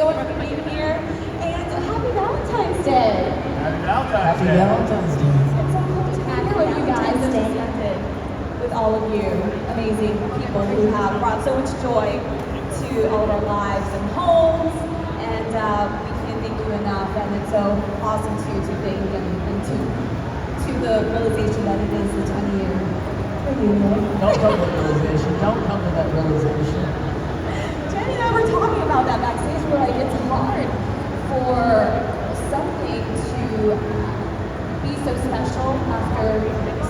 so much for being here. And happy Valentine's Day. Happy Valentine's Day. It's so cool to be here with you guys and spend it with all of you amazing people who have brought so much joy to all of our lives and homes. And we can't thank you enough. And it's so awesome to think and to the realization that it is the 20-year reunion. Don't come to that realization. Don't come to that realization. Jennie and I were talking about that backstage. We're like, it's hard for something to be so special after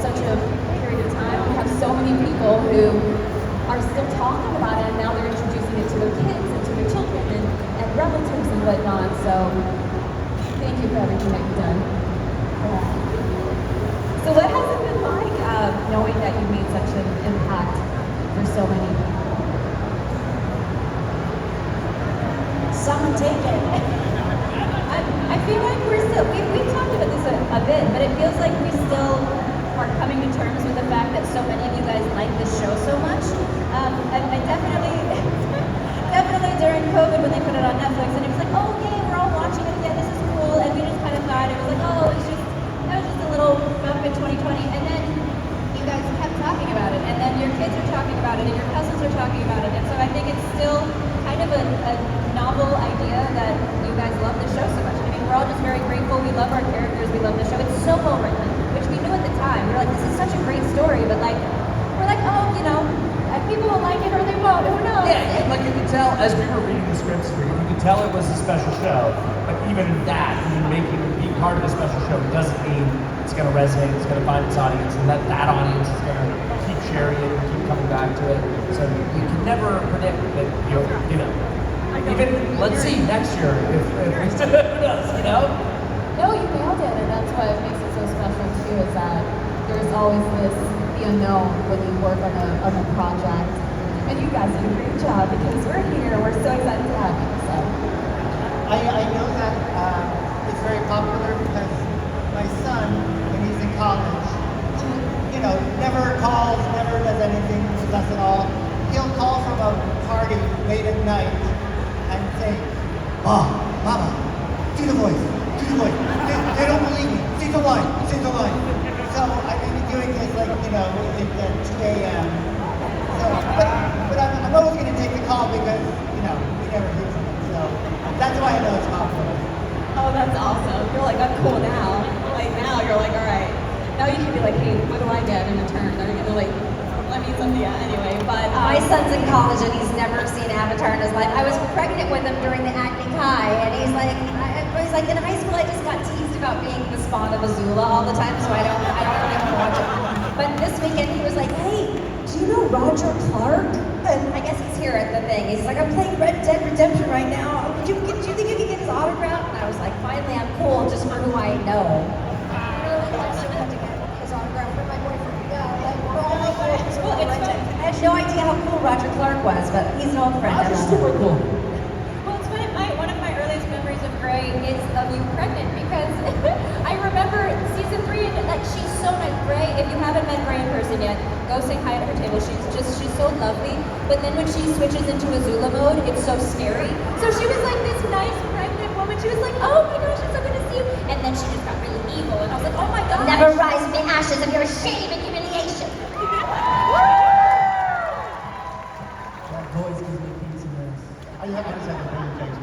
such a period of time. We have so many people who are still talking about it, and now they're introducing it to their kids and to their children and relatives and whatnot. So thank you for everything that you've done. So what has it been like knowing that you made such an impact for so many? Some take it. I feel like we're still, we've talked about this a bit, but it feels like we still are coming to terms with the fact that so many of you guys like this show so much. I definitely during COVID when they put it on Netflix and it was like, oh okay, we're all watching it again, this is cool, and we just kind of thought it was like, oh, that was just a little bump in 2020, and then you guys kept talking about it, and then your kids are talking about it, and your cousins are talking about it, and so I think it's still kind of a novel idea that you guys love the show so much. I mean, we're all just very grateful. We love our characters. We love the show. It's so well written, which we knew at the time. We were like, this is such a great story, but like, we're like, oh, you know, people will like it or they won't. Who knows? Yeah, like you could tell as we were reading the scripts for you, you could tell it was a special show. But even that, even being part of a special show doesn't mean it's going to resonate. It's going to find its audience, and that audience is going to keep sharing it and keep coming back to it. So you can never predict that you know. Even let's see next year if who knows, you know? No, you nailed it, and that's what makes it so special too, is that there's always the unknown when you work on a project. And you guys did a great job because we're here, we're so excited to have you. So I know that it's very popular because my son, when he's in college, you know, never calls, never does anything with us at all. He'll call from a party late at night and say, oh, Mama, do the voice. They don't believe me. See the line. So I've been doing this like, you know, at 2 a.m. So, but I'm always going to take the call because, you know, we never hear from him. So that's why I know it's popular. oh, that's awesome. You're like, I'm cool now. Like now you're like, all right. Now you can be like, hey, what do I get in return? They're going to like, let me something, yeah, anyway. But My son's in college and he's never seen Avatar in his life. I was pregnant with him during the acting high, and he's like, in high school I just got teased about being the spawn of Azula all the time, so I don't really want to watch it. But this weekend he was like, hey, do you know Roger Clark? And I guess he's here at the thing. He's like, I'm playing Red Dead Redemption right now. Do you think you could get his autograph? And I was like, finally I'm cool just for who I know. I really also had to get his autograph for my boyfriend. I had no idea how cool Roger Clark was, but he's an old friend. Roger's super cool. well, it's funny. One of my earliest memories of Grey is of you pregnant because I remember season 3 and like she's so nice. Grey, if you haven't met Grey in person yet, go say hi at her table. She's so lovely. But then when she switches into Azula mode, it's so scary. So she was like this nice pregnant woman. She was like, oh my gosh, I'm so good to see you. And then she just got really evil, and I was like, oh my gosh. Never rise from the ashes of your shame and humiliation. That voice gives me peace and rest. I just have to tell you things.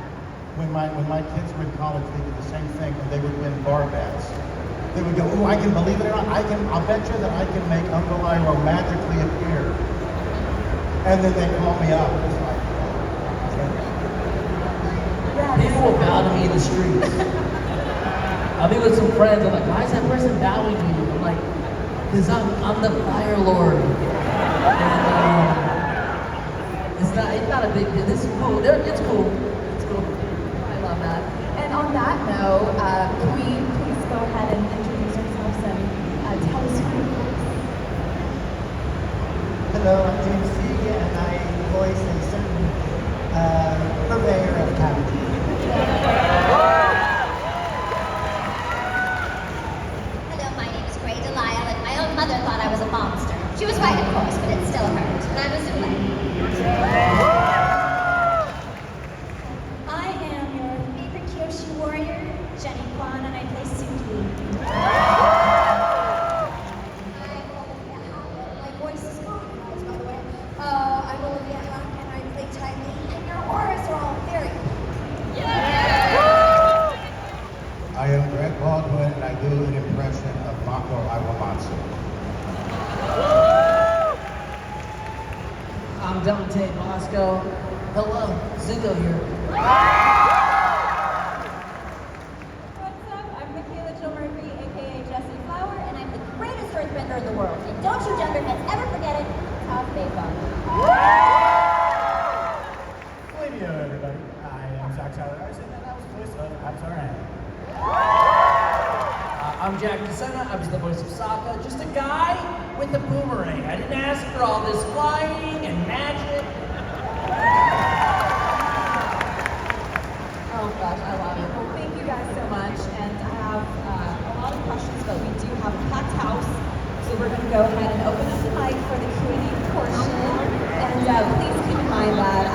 When my kids were in college, they did the same thing, and they would win bar bets. They would go, oh, I can believe it or not, I'll bet you that I can make Uncle Iroh magically appear. And then they call me up. It's like, People will bow to me in the streets. I'll be with some friends. I'm like, why is that person bowing to you? I'm like, because I'm the Fire Lord. And it's not a big deal. This is cool. It's cool. I love that. And on that note, can we please go ahead and introduce ourselves and tell us who you are? Hello, I'm James C, and I voice a certain purveyor of cabbage. Hello, my name is Grey DeLisle, and my own mother thought I was a monster. She was right, of course, but it still hurt. And I'm Azula. I am Kwan and I play Suki. My voice is gone, guys, by the way. I'm Olivia Hack, and I play Tylee, and your auras are all very I am Greg Baldwin, and I do an impression of Mako Iwamatsu. I'm Dante, Basco. Hello, Zukko here. What's up? I'm Michaela aka Jessie Flower, and I'm the greatest earthbender in the world. And don't you genderheads ever forget it, Toph Beifong. Olivia, everybody. I am Eisen, and I was the voice of Avatar Aang. I'm Sena. I was the voice of Sokka. Just a guy with a boomerang. I didn't ask for all this flying and magic. Oh gosh, I love it. Well, thank you guys so much. And I have a lot of questions, but we do have a packed house. So we're going to go ahead and open up the mic for the Q&A portion. And please keep in mind that,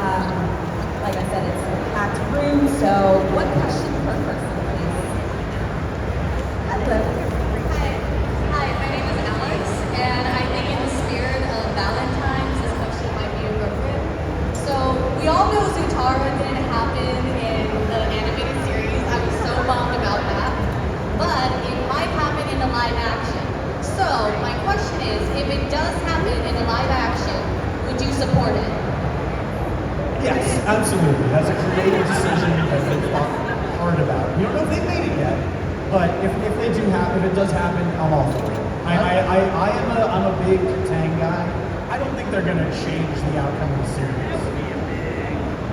like I said, it's a packed room. So one question per person, please. Hello. Hi, my name is Alex, and I think in the spirit of Valentine's, this question might be appropriate. So, we all know Zutara didn't happen in the animated series. I was so bummed about that. But it might happen in the live action. So, my question is, if it does happen in the live action, would you support it? Yes, absolutely. That's a creative decision that they've thought hard about. We don't know if they've made it yet, but if they do happen, if it does happen, I'm all for it. I'm a big Tang guy. I don't think they're gonna change the outcome of the series.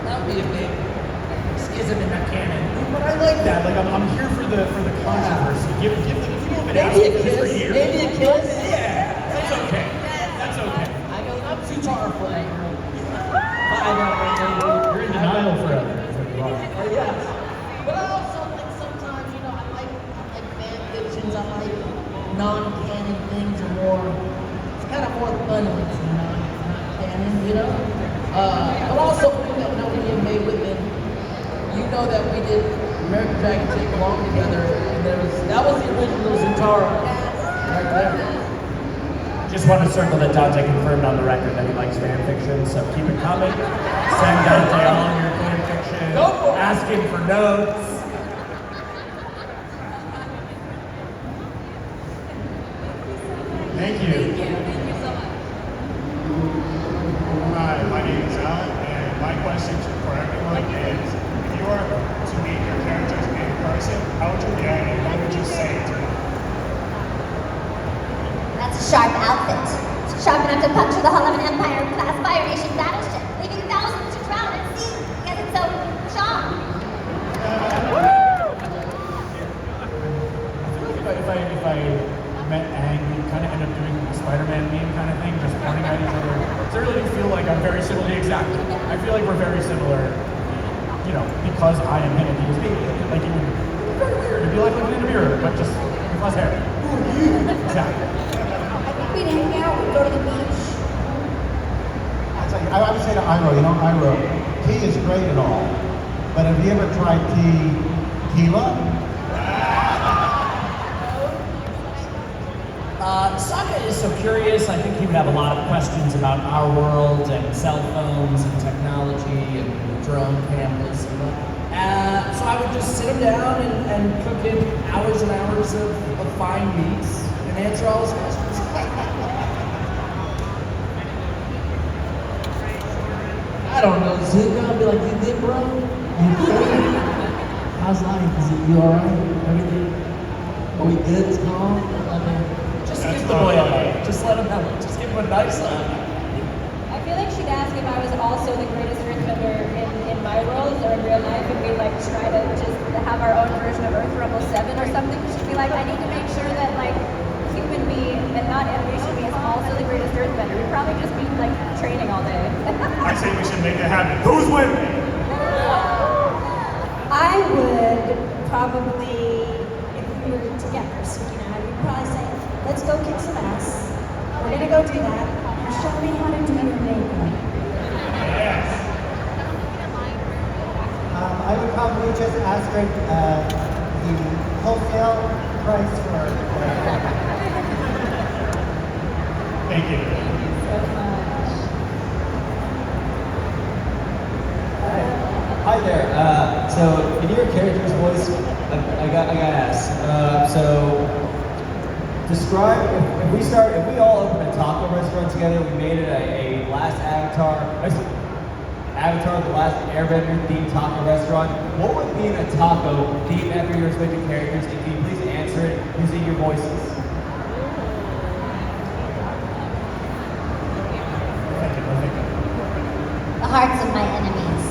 That would be a big schism in that canon. But I like that. Like I'm here for the controversy. Give the people have been asking for this for years. Maybe a kiss. Yeah, that's okay. That's okay. I'm Zutara forever. You're in denial forever. That's what you are. Yeah. But I also think sometimes, I like fan fictions, I like non-canon things are more, it's kind of more fun when it's not canon, But also, we did made with it. You know that we did American Dragon Take Along together, and that was the original Zutara. Right there. Just want to circle that Dante confirmed on the record that he likes fan fiction, so keep it coming. Send Dante all your fan fiction. Go for it. Ask him for notes. Thank you. Thank you so much. Hi, my name is Alan, and my question for everyone is, if you were to meet your characters in person, how would you react and what would you say to them? That's a sharp outfit. It's sharp enough to puncture the hull of an Empire-class Fire Nation battleship, leaving thousands to drown at sea because it's so sharp. If I met Aang, we'd kind of end up doing the Spider-Man meme kind of thing, just pointing at each other. So I really do feel like I'm very similar. Exactly. I feel like we're very similar, because I am him and he is me. Like, it would be very weird. It'd be like looking in a mirror, but just with less hair. Exactly. I think we'd hang out, we'd go to the beach. I would say to Iroh, Iroh, tea is great and all, but have you ever tried tequila? Sokka is so curious. I think he would have a lot of questions about our world and cell phones and technology and drone cameras. So I would just sit him down and cook him hours and hours of fine meats and answer all his questions. I don't know, Zukko, I'll be like, you good, bro? You good? How's life? You alright? Everything? Are we good? It's calm? Just give the boy a hug. Just let him have it. Just give him a nice hug. I feel like she'd ask if I was also the greatest earthbender in my world or in real life, and we'd try to just have our own version of Earth Rumble 7 or something. She'd be like, I need to make sure that human me and not animation me is also the greatest earthbender. We'd probably just be training all day. I say we should make it happen. Who's winning? I would probably, if we were together, Suki and I, we'd probably say, let's go kick some ass. We're gonna go do that. Show me how to do your makeup. Yes. I would probably just ask her the wholesale price for Thank you. Hi there. So, in your character's voice, I got to ask. Describe if we all opened a taco restaurant together, we made it a Last Avatar, the Last Airbender themed taco restaurant. What would be in a taco themed after your respective characters? And can you please answer it using your voices? The hearts of my enemies.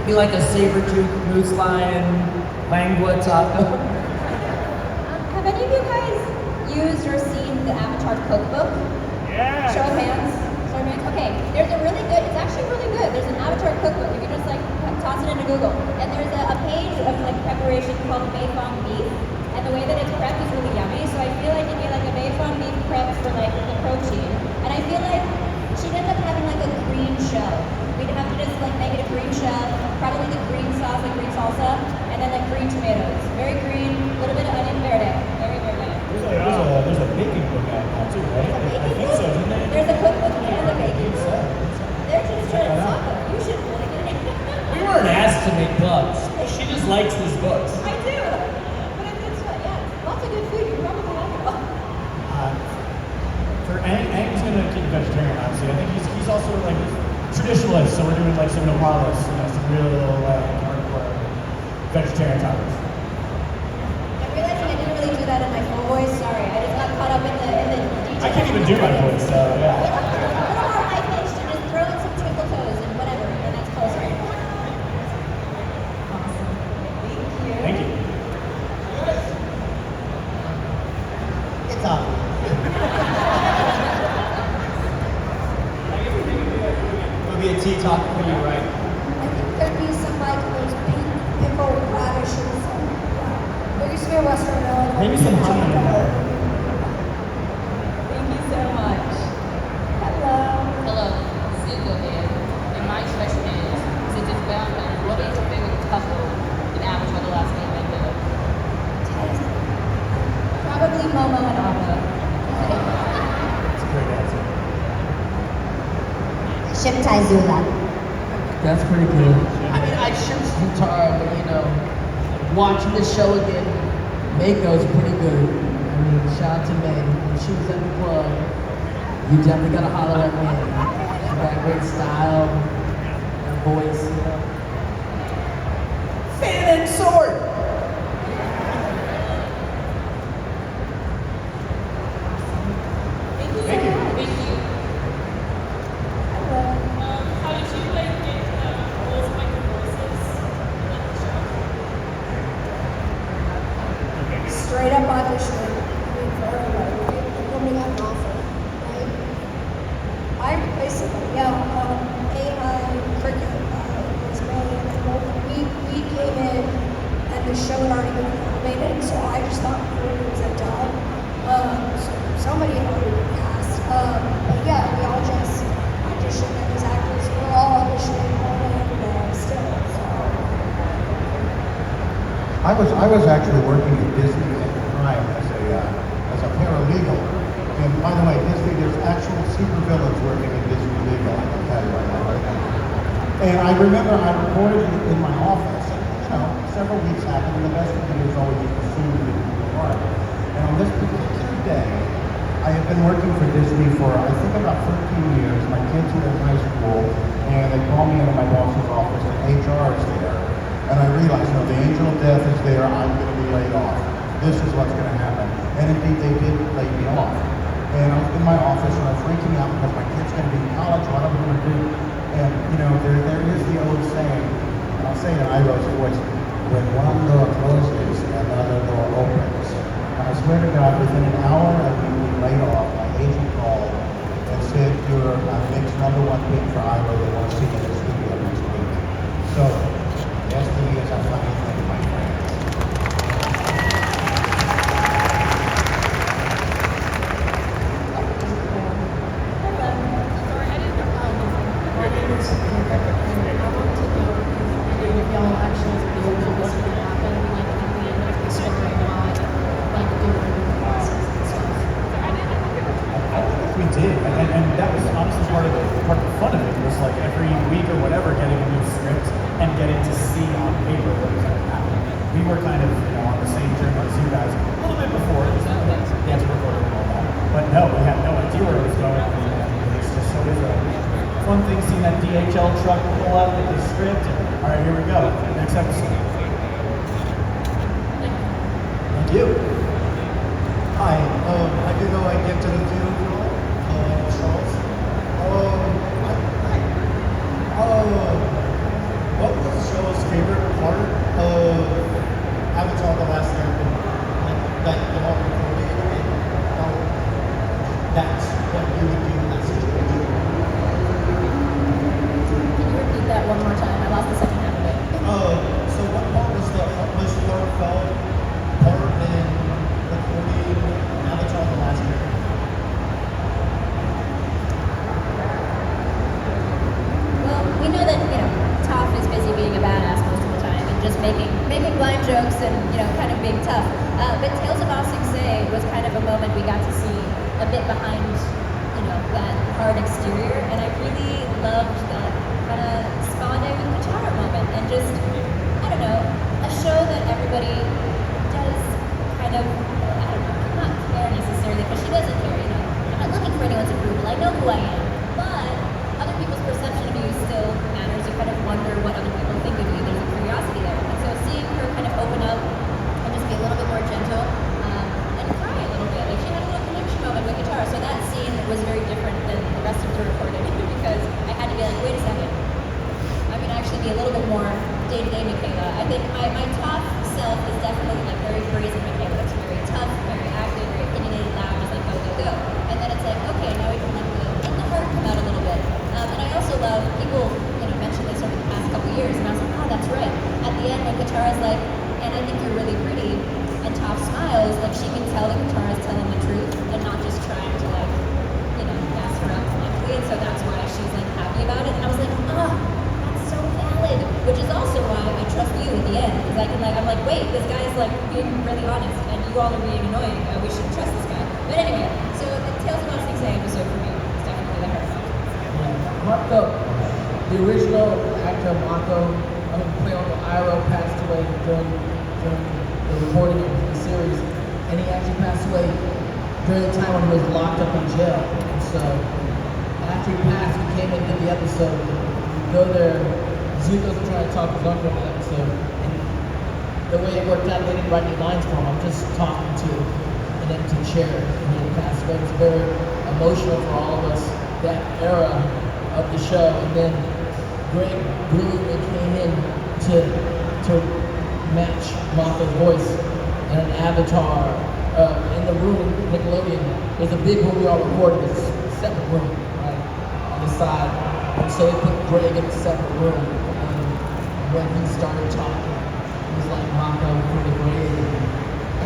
Be like a saber-tooth moose lion langua taco. Have any of you guys used or seen the Avatar cookbook? Yeah. Show of hands. Show of hands. Okay, there's a really good, it's actually really good. There's an Avatar cookbook. You can just like toss it into Google. And there's a page of like preparation called Beifong beef. And the way that it's prepped is really yummy. So I feel like it'd be like a Beifong beef prep for like the protein. And I feel like she'd end up having like a green shell. We'd have to just like make it a green shell, probably the green sauce, like green salsa, and then like green tomatoes. Very green, a little bit of onion verde. Very verde. There's a baking book out now too, right? I think so, isn't there? There's a cookbook and a baking book. They're just trying to talk. You should really get it. We weren't asked to make books. She just likes these books. I do. But it's fun, yeah. Lots of good food. You probably like it all. For Aang's gonna keep vegetarian, obviously. I think he's also like traditionalist, so we're doing like some nopales, some real hardcore vegetarian topics. I'm realizing I didn't really do that in my full voice. Sorry, I just got caught up in the details. I can't even do my voice, so yeah. A little more high pitched and just throw in some twinkle toes and whatever, and that's closer. Awesome. Thank you. Thank you. it's on. It would be a tea taco for you, right? I think there'd be some like those pink pickled radishes. There used to be a restaurant now. Maybe some honey in there. Thank you so much. Hello. Hello, Zukko here. And my question is, since it's Valentine's, what is your favorite couple in Avatar: The Last Airbender? Probably Momo and Appa. That's a great answer. Shipped Azula. That's pretty cool. I mean, I shipped Zutara, but you know, watching the show again, Mako's pretty good. I mean, shout out to May. When she was at the club, you definitely gotta holler at May. She got great style, and voice, you know. Fan and sword! Thank you so Thank you. much. Thank you. How did you like get roles of like the voices in the show? Straight up auditioning. I mean, for everybody, right? Like, nobody got an offer, right? I'm basically, Cricket was million, and we came in, and the show had already been animated, so I just thought it was a dub. So somebody had already been cast. But yeah, we all just auditioned as actors. We're all auditioning all in still, so. I was actually working at Disney at the time as a paralegal. And by the way, Disney, there's actual supervillains working in Disney legal. I can tell you right now, right now. And I remember I recorded it in my office. And, several weeks happened, and the best of me is always just assumed to be part. And on this particular day, I have been working for Disney for I think about 13 years. My kids were in high school, and they called me into my boss's office, and HR is there. And I realized, no, the angel of death is there. I'm going to be laid off. This is what's going to happen. And indeed, they did lay me off. And I was in my office, and I'm freaking out because my kid's going to be in college. What am I going to do? And, there is the old saying, and I'll say it in Iroh's voice, when one door closes, another door opens. And I swear to God, within an hour of me being laid off, my agent called and said, you're Nick's #1 pick for Iroh. They want to see you in the studio next week. So, destiny is a funny thing, my friends. My name is Rebecca, and I want to know if y'all actually be able to listen to see on paper what was happening. We were kind of, on the same journey as you guys a little bit before. It was dance recording and all that. But no, we had no idea where it was going. And it's just always a fun thing seeing that DHL truck pull up with the script. And, all right, here we go. Next episode. Thank you. Hi, I did know I get to the film, Charles. What was Joe's favorite part of Avatar: The Last Airbender? Like the whole recording and how that's what you would do in that situation. Can you repeat that one more time? I lost the second half of it. So what part was the most heartfelt part in recording Avatar: The Last Airbender? Well, we know that, Toph is busy being a badass most of the time and just making blind jokes and, kind of being tough. But Tales of Ba Sing Se was kind of a moment we got to see a bit behind, that hard exterior. And I really loved that kind of spawned with Katara moment and just, I don't know, a show that everybody does kind of, not care necessarily, because she doesn't care, I'm not looking for anyone's approval. I know who I am. But other people's perception of you still matters. You kind of wonder what other people think of you. There's a curiosity there. And so seeing her kind of open up and just be a little bit more gentle and cry a little bit. Like she had a little connection moment with guitar. So that scene was very different than the rest of the recording because I had to be like, wait a second. I'm going to actually be a little bit more day-to-day Michaela. I think my top self is definitely like very brazen Michaela. It's very tough, very active, very opinionated, loud, just like go, go, go. And then it's like, okay, now we can let the heart come out a little bit. And I also love, people, mentioned this over the past couple years, and I was like, oh, that's right. At the end, when Katara's like, and I think you're really pretty, and Toph smiles, like she can tell that Katara's telling the truth and not just trying to gas her up politically, and so that's why she's like happy about it. And I was like, oh, that's so valid. Which is also why I trust you at the end, because I'm like, wait, this guy is like being really honest, and you all are being annoying. We should trust this guy. But anyway, so the Tales of Ba Sing Se episode for me is definitely the heartfelt. Marco, the original actor Marco, who played on the Iroh, passed away during the recording of the series, and he actually passed away during the time when he was locked up in jail. And so after he passed, we came and did the episode. We go there, Zukko's trying to talk to Zukko in the episode, and the way it worked out, they didn't write any lines for him. I'm just talking to an empty chair when he passed away. It was very emotional for all of us, that era of the show. And then Greg brilliantly came in to match Martha's voice in an avatar in the room, Nickelodeon. There's a big room we all recorded, it's a separate room, right, on the side. And so they put Greg in a separate room. And when he started talking, it was like Martha pretty brave.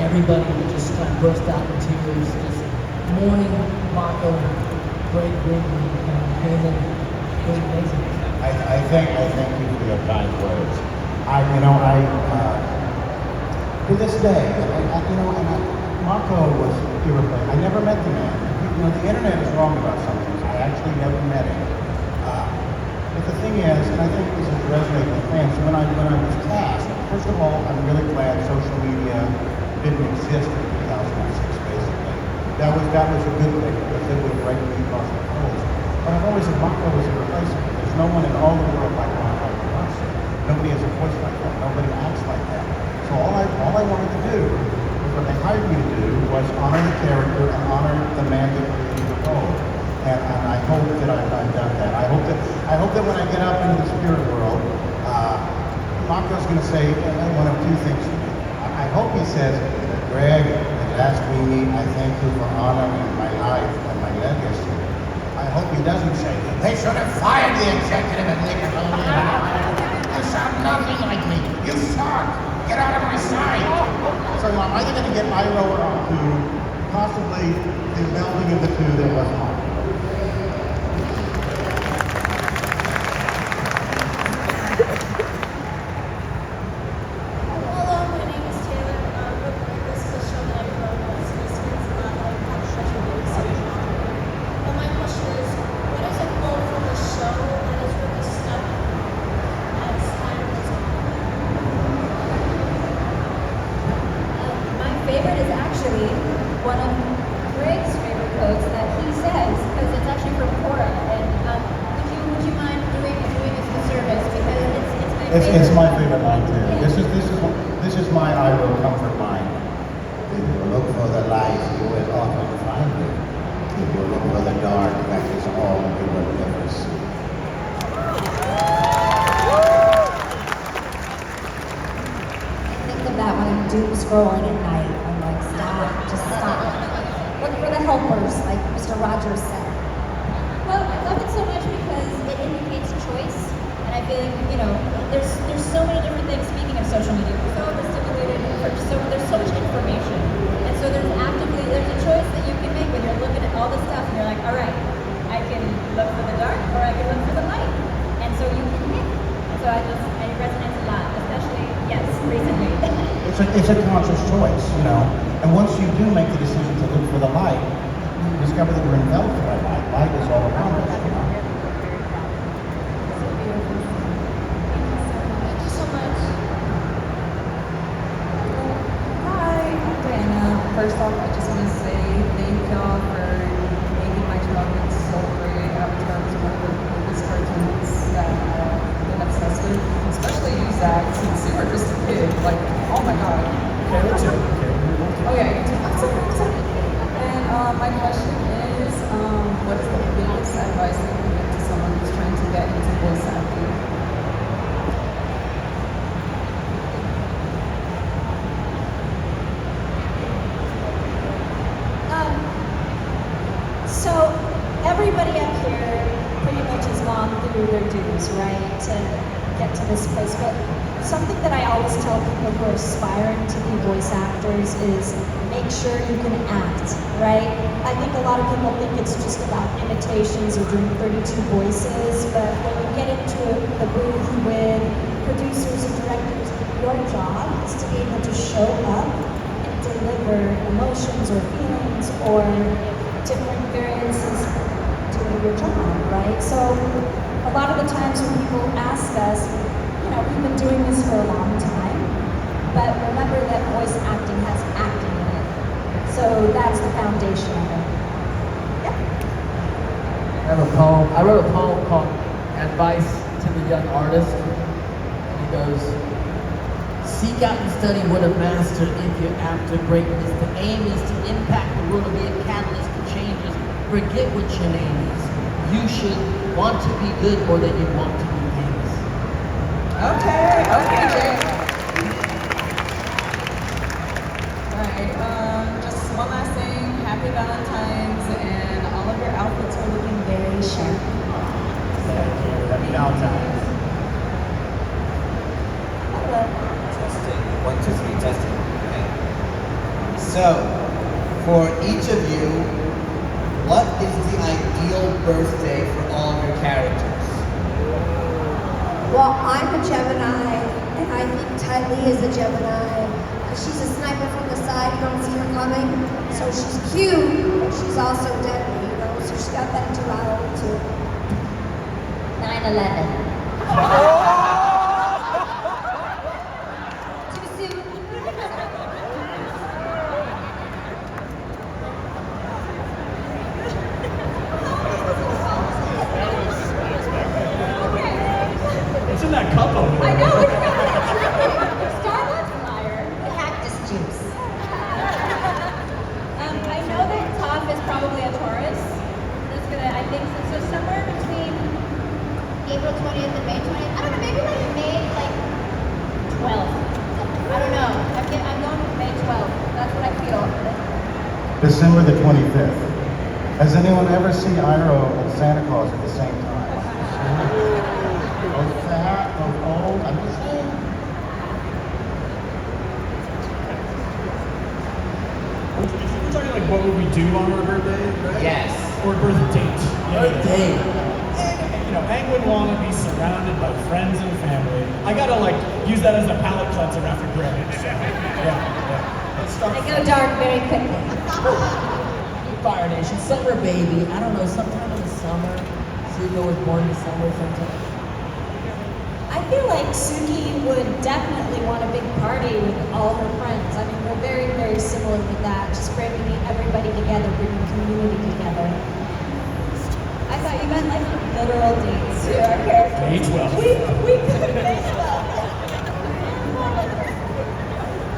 Everybody would just kind of burst out in tears, just mourning Martha. Greg Greenlee came in. It was amazing. I thank you for your kind words. To this day, Marco was irreplaceable. I never met the man. The internet is wrong about some things. I actually never met him. But the thing is, and I think this is resonating with fans, when I was cast, first of all, I'm really glad social media didn't exist in 2006, basically. That was a good thing because it would break me across the coals. But I've always said Marco was irreplaceable. There's no one in all the world like Marco for us. Nobody has a voice like that. Nobody acts like that. So all I wanted to do, what they hired me to do, was honor the character and honor the man that created the role. And I hope that I've done that. I hope that when I get out into the spirit world, Marco's going to say one of two things to me. I hope he says, Greg, at last we meet, I thank you for honoring my life and my legacy. I hope he doesn't say, they should have fired the executive at Nickelodeon. You sound nothing like me. You suck. Get out of my sight. So I'm either going to get Iroh or Aku, possibly the melding of the two that was Marco. Hello, my name is Taylor. This is a show that I wrote. It's about like how to stretch your legs. But my question is, what is a quote from the show that has really stuck as time goes on? It's my favorite line too. This is my Iroh comfort line. If you look for the light, you will often find it. If you look for the dark, that is all you will ever see. I think of that when I'm doom scrolling at night. I'm like, stop, just stop. Look for the helpers, like Mr. Rogers said. Well, I love it so much because it indicates choice, and I feel like, you know, there's so many different things. Speaking of social media, we're so overstimulated, there's so much information, and so there's a choice that you can make when you're looking at all this stuff, and you're like, all right, I can look for the dark, or I can look for the light, and so you can pick. And so it resonates a lot, especially, yes, recently. It's a conscious choice, you know. And once you do make the decision to look for the light, you discover that you're enveloped by light. Light is all around us, you know. Thank you so much. Hi, I'm Diana. First off, I just want to say thank y'all for making my childhood so great. Avatar was one of the biggest cartoons that I've been obsessed with, especially you, Zach, since you were just a kid. Like, oh my god. Oh yeah, you too. I'm sorry. And my question is, what is the biggest advice that you can give to someone who's trying to get into voice acting? So everybody up here pretty much has gone through their dues, right, to get to this place. But something that I always tell people who are aspiring to be voice actors is make sure you can act, right? I think a lot of people think it's just about imitations or doing 32 voices, but when you get into the booth with producers and directors, your job is to be able to show up and deliver emotions or feelings or different variances doing your job, right? So a lot of the times when people ask us, you know, we've been doing this for a long time, but remember that voice acting has acting in it. So that's the foundation of it. Yeah. I wrote a poem called Advice to the Young Artist. And it goes, seek out and study what a master if you're after greatness. The aim is to impact the world and be a catalyst for changes. Forget what your name is. You should want to be good more than you want to be famous. Okay, Jay. Alright, just one last thing. Happy Valentine's, and all of your outfits are looking very sharp. Thank you. Happy Valentine's. Testing. 1, 2, 3, testing. Okay. So, for each of you, what is the ideal birthday for all of your characters? Well, I'm a Gemini, and I think Ty Lee is a Gemini. She's a sniper from the side, you don't see her coming. So she's cute, but she's also deadly, you know, so she's got that duality too. 9/11. Too soon. It's in that cup over there. I know, it's got Starbucks liar. The cactus juice. I know that Toph is probably a Taurus. That's gonna, I think, so somewhere between April 20th and May 20th. I don't know, maybe like May, like 12th. I don't know. I'm going with May 12th. That's what I feel. December the 25th. Has anyone ever seen Iroh and Santa Claus at the same time? Both fat, both old, I'm just saying. We're talking like what would we do on our birthday, right? Yes. Or birth date. Birthday. You know, Aang would want to be surrounded by friends and family. I gotta like use that as a palate cleanser after grilling. So, yeah. Let's start. They go dark very quickly. Fire Nation, summer baby. I don't know, sometime in the summer. Zukko was born in December sometime. I feel like Suki would definitely want a big party with all her friends. I mean, we're very, very similar with that. Just bringing everybody together, bringing community together. I thought you meant like literal dates to our characters. May 12th. We could have made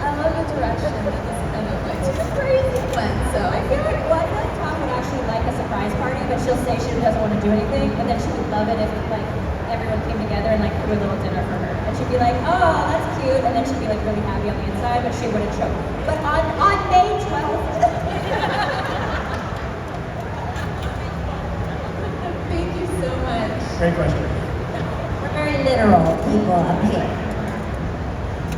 I love the direction that this kind of like It's a crazy one. So I feel like Toph would actually like a surprise party, but she'll say she doesn't want to do anything, and then she would love it if like everyone came together and like threw a little dinner for her. And she'd be like, oh, that's cute, and then she'd be like really happy on the inside, but she wouldn't show. But on May 12th. Thank you so much. Great question. We're very literal people up here.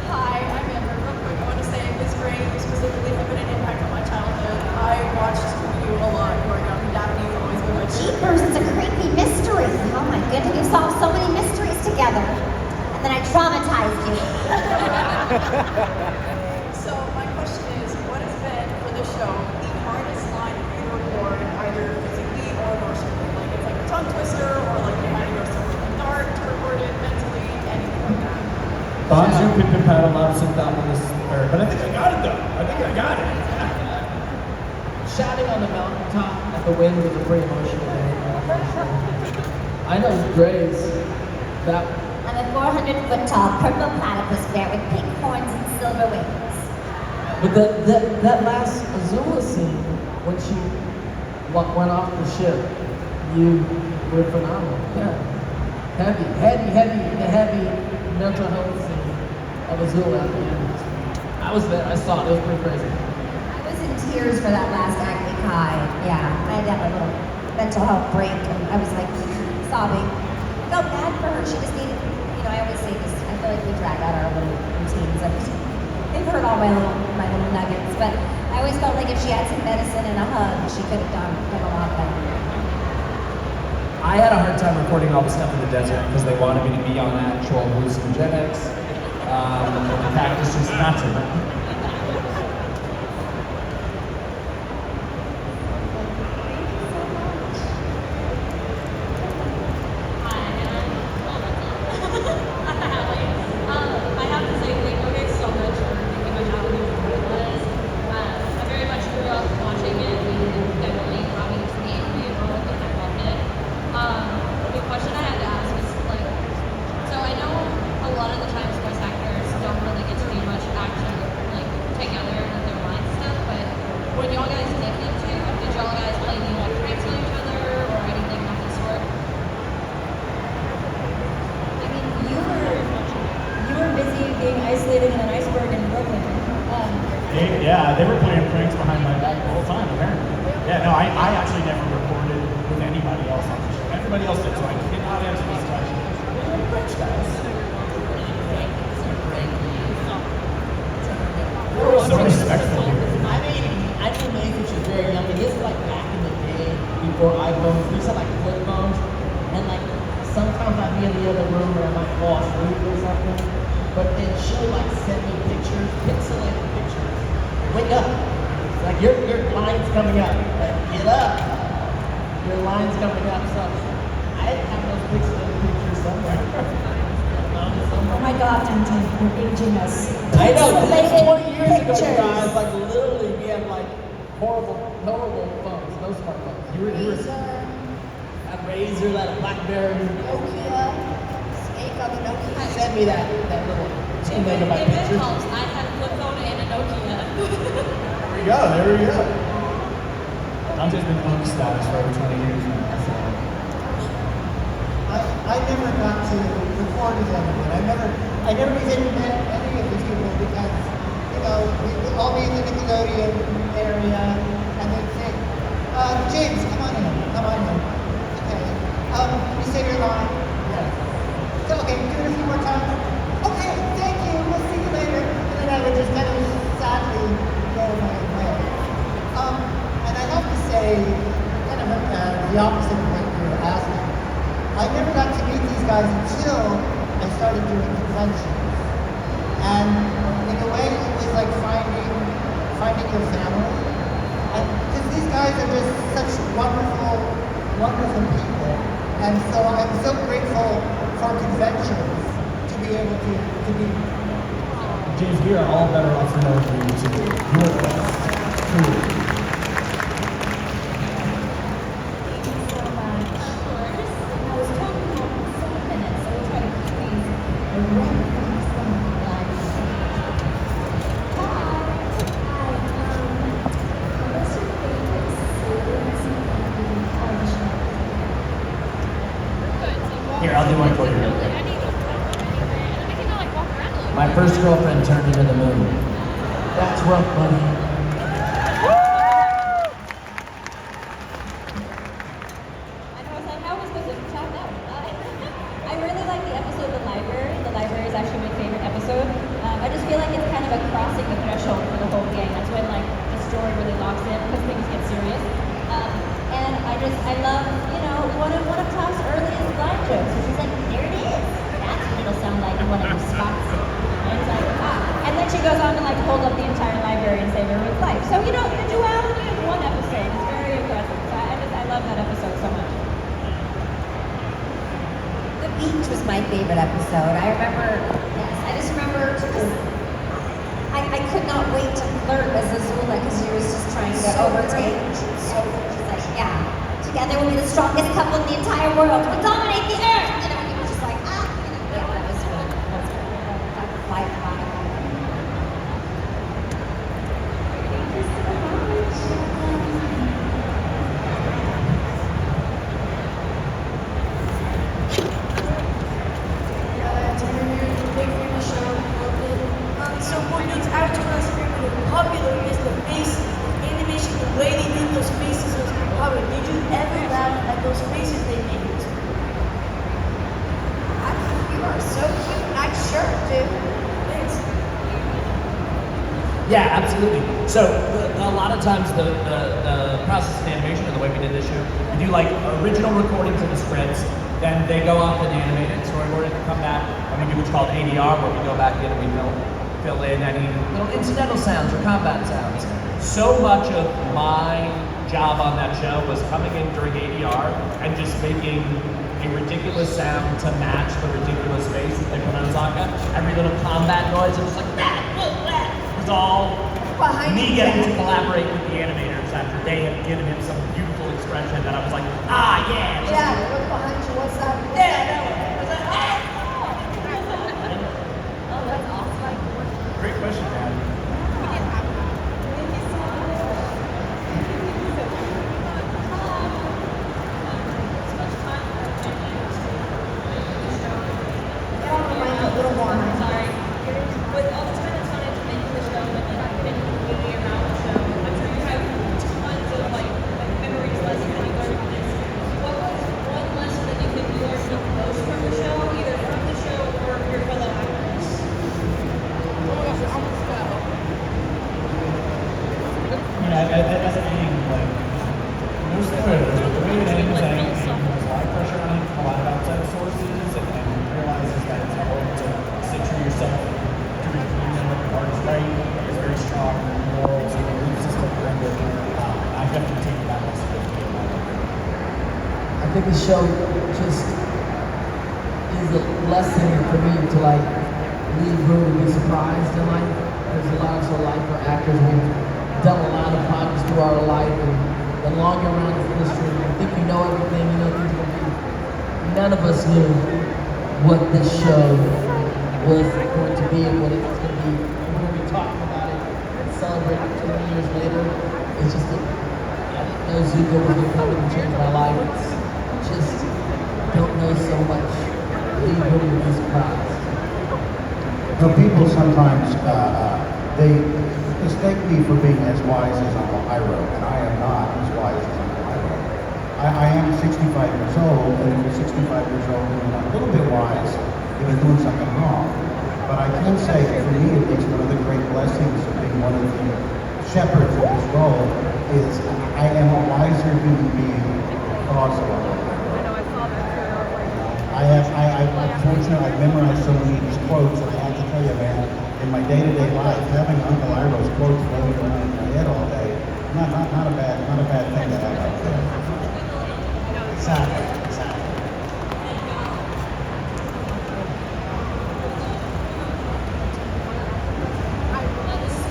Hi, I'm Amber. Real quick, I want to say this grade specifically had been an impact on my childhood. I watched Scooby-Doo a lot growing up, and Daphne's always been my Jeepers, it's a creepy mystery. Oh my goodness, you solved so many mysteries together. And then I traumatized you. So my question is, what has been for this show the hardest line for you to record, either physically or emotionally? Like it's like a tongue twister, or like you had to go somewhere dark to record it mentally, anything like that. Bonzu pip pip paddle loves and that one is third, but I think I got it though. I think I got it. Shouting on the mountaintop at the wind was a pretty emotional day. I know Grace. That I'm a 400-foot tall purple platypus bear with pink horns and silver wings. But that last Azula scene, when she went off the ship, you were phenomenal. Yeah. Heavy mental health scene of Azula at the end. I was there, I saw it, it was pretty crazy. I was in tears for that last acting high. Yeah, I had to have a little mental health break, and I was like sobbing. I felt bad for her. She just needed, I always say this. I feel like we drag out our little routines. They've heard all my little nuggets, but I always felt like if she had some medicine and a hug, she could have done a lot better. I had a hard time recording all the stuff in the desert because they wanted me to be on actual hallucinogenics. The cactus just not so much. Yeah, they were playing pranks behind my back the whole time, apparently. Yeah, no, I actually never recorded with anybody else on the show. Everybody else did, so I cannot answer these questions. Pranks, guys. So respectful here. I mean, maybe she was very young, but this is like back in the day before iPhones. We used to like flip phones, and like sometimes I'd be in the other room and I might fall asleep or something. But then she'll like send me pictures, pixelated pictures. Wake up! It's like your line's coming up. Like, get up! Your line's coming up. So I have those pixelated pictures somewhere. Oh my God, Dante, you're aging us. I know, this is 20 years ago, pictures. you guys. Like literally, we had like horrible phones, no smartphones. You were a Razor, that BlackBerry. Nokia. Snake on the Nokia. Send me that little 2 megabyte If it picture. helps, I had a flip phone and a Nokia. There we go. Dante's been phone status for over 20 years now. I never got to record with everyone. I never even met any of these people because, we'd all be in the Nickelodeon area and they'd say, James, come on in. Okay. You say your line? Yes. So, okay, do it a few more times. Okay, thank you. We'll see you later. And then I would just kind of sadly go my way. And I have to say, kind of the opposite of what you were asking. I never got to meet these guys until I started doing conventions. And in a way, it was like finding your family. And because these guys are just such wonderful people. And so I'm so grateful for conventions to be able to be. James, we are all better off for knowing you too. You are the best. Truly. Thank you so much. My first girlfriend turned into the moon. That's rough, buddy. And I was like, how was this? Shout out. I really like the episode The Library. The Library is actually my favorite episode. I just feel like it's kind of a crossing the threshold for the whole gang. That's when like the story really locks in because things get serious. And I love, you know, one of Toph's earliest line jokes. So she's like, there it is. That's what it'll sound like when one of you spots it. And it's like, ah. And then she goes on to like hold up the entire library and save everyone's life. So, you know, the duality of one episode is very impressive. So I love that episode so much. The beach was my favorite episode. I just remember I could not wait to flirt as Azula because she was just trying to overtake. She's like, yeah, together we'll be the strongest couple in the entire world. We'll dominate the earth. You know, and he was just like, ah, you know, yeah, that was good. That was fly. So what makes Avatar Last Airbender popular is the faces, the animation, the way they did those faces was popular. Did you ever laugh at those faces they made? You are so cute. Nice shirt, dude. Thanks. Yeah, absolutely. So a lot of times the process of animation and the way we did this shoot, we do like original recordings of the scripts, then they go off and animate it, storyboard it, and come back, and we do what's called ADR, where we go back in and we fill in any little incidental sounds or combat sounds. So much of my job on that show was coming in during ADR and just making a ridiculous sound to match the ridiculous face that they put on Sokka. Every little combat noise, it was like that. It was all me getting to collaborate with the animators after they had given him some beautiful expression that I was like, ah, yeah. Yeah, look behind you. What's that? Yeah, that one. I was like, ah. Oh, that's awesome. Great question, man. As an Aang, like, no spoilers, but the way that Aang was Aang, there's a lot of pressure on him from a lot of outside sources, and realizes that it's important to center yourself, do your dreams, and what your heart is right, is very strong morals, and belief system behind it. I've definitely taken that lesson with me in my life. I think the show just is a lesson for me to like leave room to be surprised in life. There's a lot of life for actors. We've done a lot of projects through our life, and the longer around this industry, you think you know everything, you know things are going to be. None of us knew what this show was going to be and what it was going to be. We're going to be talking about it and celebrating 20 years later. It's just, I didn't know Zukko was going to come and change my life. It's just, don't know so much. Leave room to be surprised. Now, people sometimes, they mistake me for being as wise as Uncle Iroh, and I am not as wise as Uncle Iroh. I am 65 years old, and if you're 65 years old and you're not a little bit wise, you're doing something wrong. But I can say, for me, at least, one of the great blessings of being one of the shepherds of this role is I am a wiser human being because of Uncle Iroh. Unfortunately, I've memorized so many of these quotes, and I have to tell you, man, in my day-to-day life, having Uncle Iroh's quotes floating around in my head all day, not a bad thing to have out there. Exactly. This is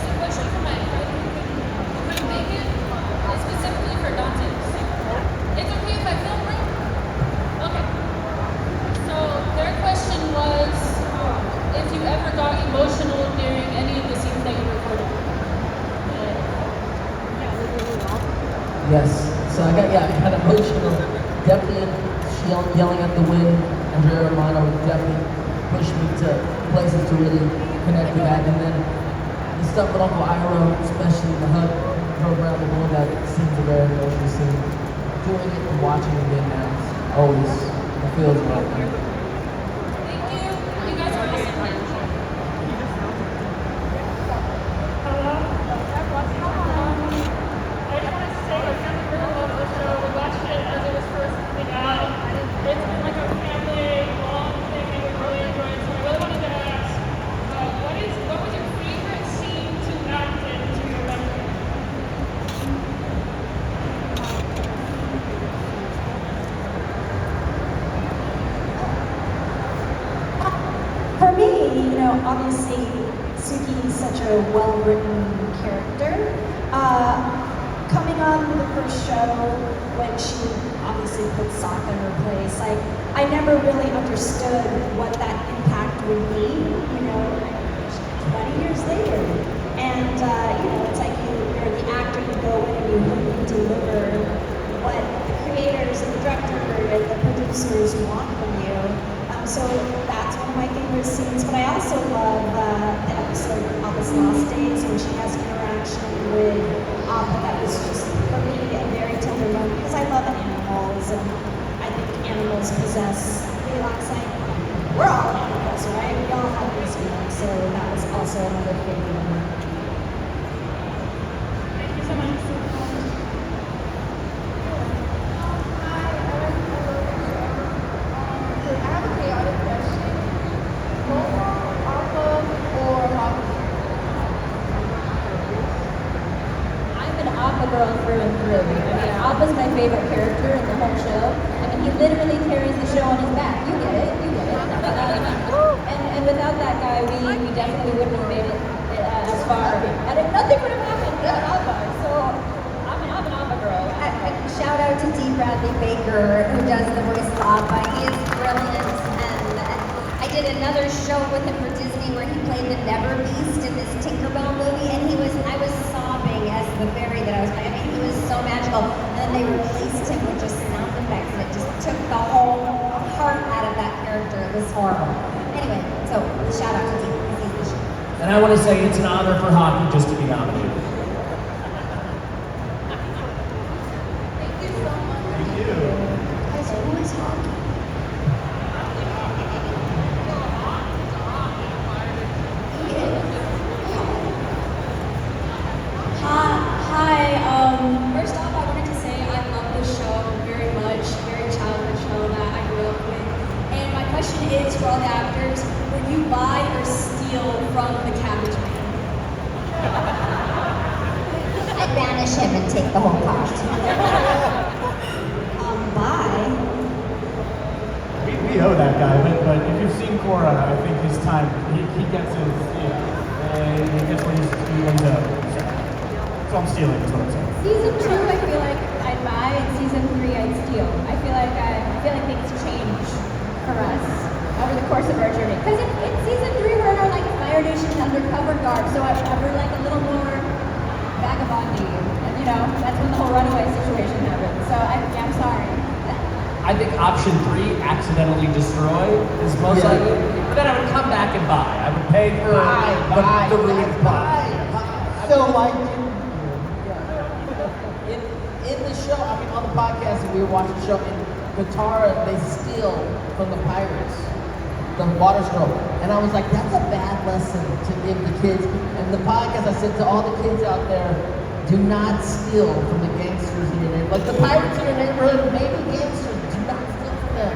a question for Mike. Can I make it specifically for Dante? It's okay if I film right? Okay. So their question was if you ever got emotional during any of the scenes that you recorded. Yes. So I got emotional. Definitely yelling at the wind. Andrea Romano definitely pushed me to places to really connect with that. And then the stuff with Uncle Iroh, especially the hug program, the one that seems very interesting. Doing it and watching it again now, always it feels right. Thank you. You guys are awesome. For me, you know, obviously Suki is such a well-written character. Coming on the first show when she obviously put Sokka in her place, like I never really understood what that impact would be, you know, 20 years later. And you know, it's like you're the actor, you go in and you hope you deliver what the creators and the director and the producers want from you. So that's one of my favorite scenes. But I also love the episode of Appa's Lost Days when she has interaction with Appa. That was just, for me, a very tender moment because I love animals and I think animals possess feelings. Like, we're all animals, right? We all have these feelings. So that was also another favorite moment. Thank you so much. Girl through and through. I mean, Appa's my favorite character in the whole show. I mean, he literally carries the show on his back. You get it, you get it. And without that guy, we definitely wouldn't have made it as far. And nothing would have happened without Appa. So I'm an Appa girl. Shout out to D. Bradley Baker, who does the voice of Appa. He is brilliant. And I did another show with him for Disney where he played the Never Beast in this Tinkerbell movie, and I was sobbing as the fairy that I was playing. I mean, he was so magical. And then they replaced him with just sound effects, and it just took the whole heart out of that character. It was horrible. Anyway, so shout out to Dean. And I want to say it's an honor for hockey just to be nominated. Thank you so much. Thank you. Guys, who is hockey? First off, I wanted to say I love this show very much, very childhood show that I grew up with. And my question is for all the actors, would you buy or steal from the Cabbage Man? I banish him and take the whole pot. Buy. We owe that guy, but if you've seen Korra, I think his time, he gets his, he gets what he's owed. So I'm stealing, is what I'm saying. Season 2, I feel like I'd buy, and season 3, I'd steal. I feel like things change for us over the course of our journey. Because in season 3, we're in our like Fire Nation undercover garb, so we're like a little more vagabondy, and you know that's when the whole runaway situation happened. So I'm sorry. I think option 3, accidentally destroy, is most likely. But then I would come back and buy. I would pay for the ruined pot. So like, In the show, I mean, on the podcast, we were watching the show, in Katara, they steal from the pirates, the water stroke. And I was like, that's a bad lesson to give the kids. And the podcast, I said to all the kids out there, do not steal from the gangsters in your neighborhood. Like the pirates in your neighborhood, maybe gangsters, do not steal from them.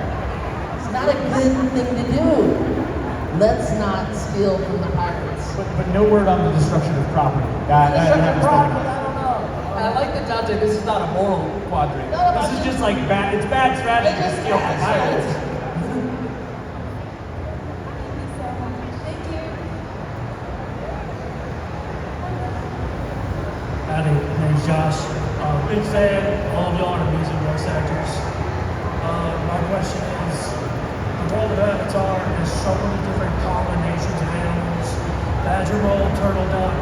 It's not a good thing to do. Let's not steal from the pirates. But no word on the destruction of property. That happens Property, I don't know. I like that Dante, this is not a moral quadrant. This is just like it's bad strategy to steal from pirates. Thank you. Howdy, my name's Josh. Big fan. All of y'all are amazing voice actors. My question is, the world of Avatar has so many different combinations of animals. Badger mole, turtle, duck.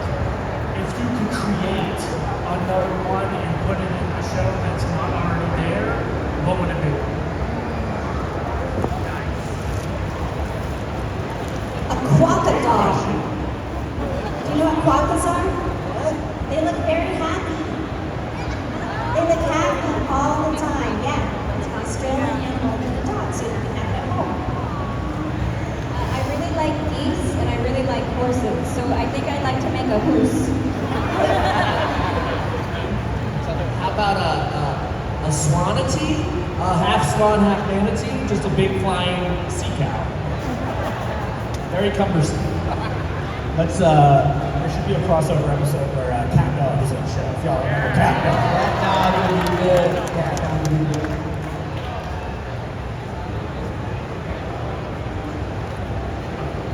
If you could create another one and put it in a show that's not already there, what would it be? like a hoose. How about a swanity? Half swan, half manatee? Just a big flying sea cow. Very cumbersome. Let's, there should be a crossover episode where Cat Dog is on the show. If y'all remember Cat Dog. Cat Dog would be good. Cat Dog would be good.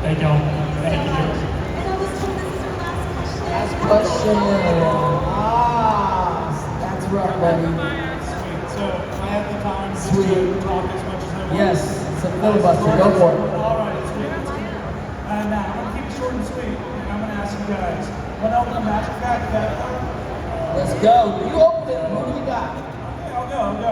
Thank y'all. Thank you. Last question. That's rough, buddy. Sweet. So I have the time Sweet. to talk as much as I want. Yes, it's a filibuster. Go for it. All right, sweet. Let's do it. And now I'm gonna keep it short and sweet, and I'm gonna ask you guys. Want to open a magic bag? Let's go. You open it. Who do you got? Okay, I'll go.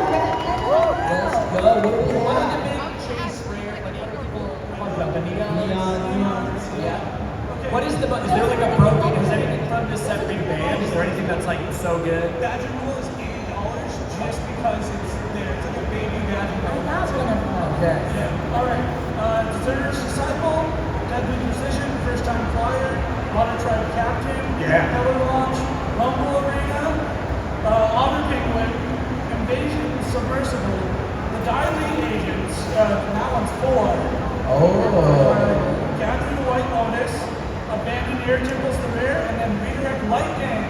Let's go. What do we What have? are the big chase rare, like what are people talking about? The Neons. Yeah. What is the, is there like a broken, is anything from this set big band? Is there anything that's like so good? Badger Rule is $80 just because it's there. It's like a baby Badger Rule. Okay. Yeah. All right. Deserter's Disciple, Deadly Precision, First Time Flyer, Water Tribe Captain, Yeah. Power Launch, Rumble Arena, Otter Penguin, Invasion Submersible, the Dilate Agents, that one's 4. Gathering White Lotus, Abandoned Air Tickles the Rare, and then Redirect Light Gang.